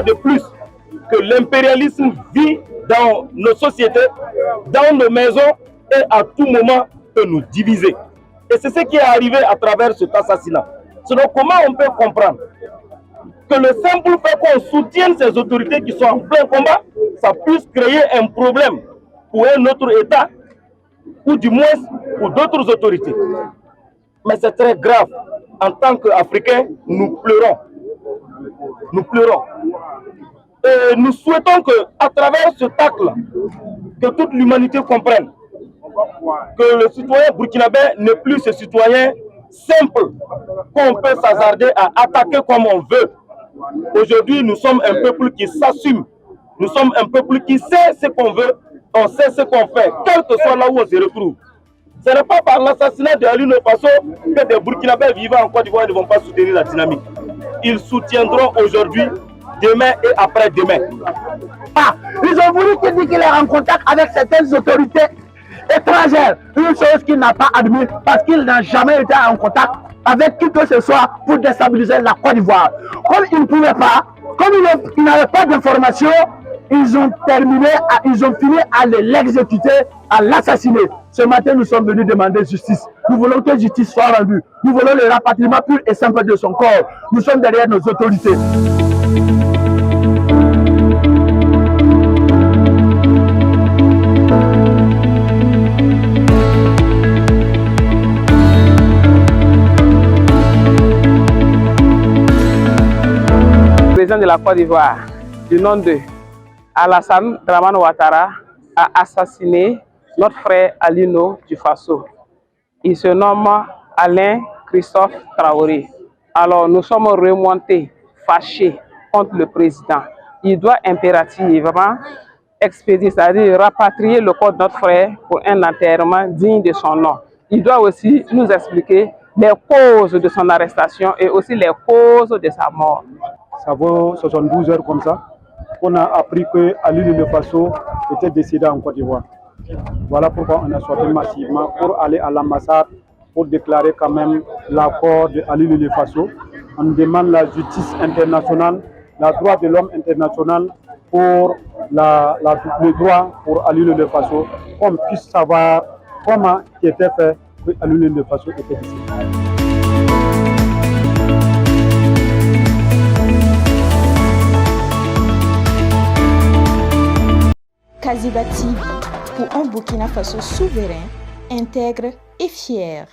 fois de plus que l'impérialisme vit dans nos sociétés, dans nos maisons et à tout moment peut nous diviser. Et c'est ce qui est arrivé à travers cet assassinat. Sinon, comment on peut comprendre que le simple fait qu'on soutienne ces autorités qui sont en plein combat, ça puisse créer un problème pour un autre État, ou du moins pour d'autres autorités. Mais c'est très grave. En tant qu'Africains, nous pleurons. Nous pleurons. Et nous souhaitons qu'à travers ce tacle, que toute l'humanité comprenne que le citoyen burkinabé n'est plus ce citoyen simple qu'on peut s'hasarder à attaquer comme on veut. Aujourd'hui, nous sommes un peuple qui s'assume. Nous sommes un peuple qui sait ce qu'on veut, on sait ce qu'on fait, quel que soit là où on se retrouve. Ce n'est pas par l'assassinat de Ali Faso que des Burkinabés vivant en Côte d'Ivoire ne vont pas soutenir la dynamique. Ils soutiendront aujourd'hui, demain et après-demain. Ils ont voulu qu'il est en contact avec certaines autorités étrangères. Une chose qu'il n'a pas admis parce qu'il n'a jamais été en contact avec qui que ce soit pour déstabiliser la Côte d'Ivoire. Comme ils ne pouvaient pas, comme ils n'avaient pas d'informations, ils ont fini à l'exécuter, à l'assassiner. Ce matin, nous sommes venus demander justice. Nous voulons que justice soit rendue. Nous voulons le rapatriement pur et simple de son corps. Nous sommes derrière nos autorités. Le président de la Côte d'Ivoire, du nom de Alassane Dramane Ouattara, a assassiné notre frère Alino du Faso. Il se nomme Alain Christophe Traoré. Alors nous sommes remontés, fâchés contre le président. Il doit impérativement expédier, c'est-à-dire rapatrier le corps de notre frère pour un enterrement digne de son nom. Il doit aussi nous expliquer les causes de son arrestation et aussi les causes de sa mort. Ça vaut 72 heures comme ça qu'on a appris que Ali Faso était décédé en Côte d'Ivoire. Voilà pourquoi on a sorti massivement pour aller à l'ambassade pour déclarer quand même l'accord de Ali Faso. On demande la justice internationale, la droit de l'homme international pour le droit pour Ali Faso, qu'on puisse savoir comment il était fait que Ali Faso était décédé. Kaziba TV, pour un Burkina Faso souverain, intègre et fier.